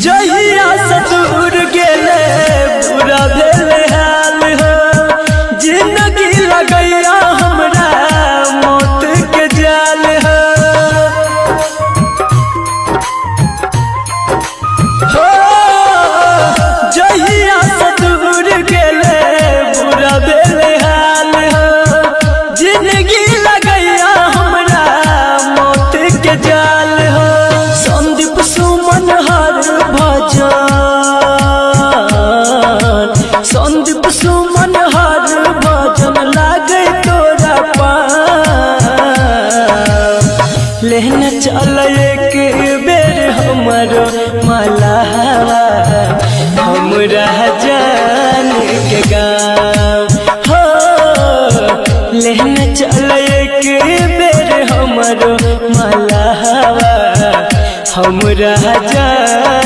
जहिया से दूर गेले बुरा भेले हाल हो, जिंदगी लगैया हमरा मौत के जाल हो। जहिया से दूर गेले बुरा भेले हाल हो, जिंदगी लगैया हमरा मौत के जाल हो। संदीप सुमन हर भजन, संदीप सुमन हर भजन लागे तोरा पाँव। लेने चल एक बेर हमरो मलहवा, हमरा जान के गाँव हो। लेने चल एक बेर हमरो मलहवा, हमरा जान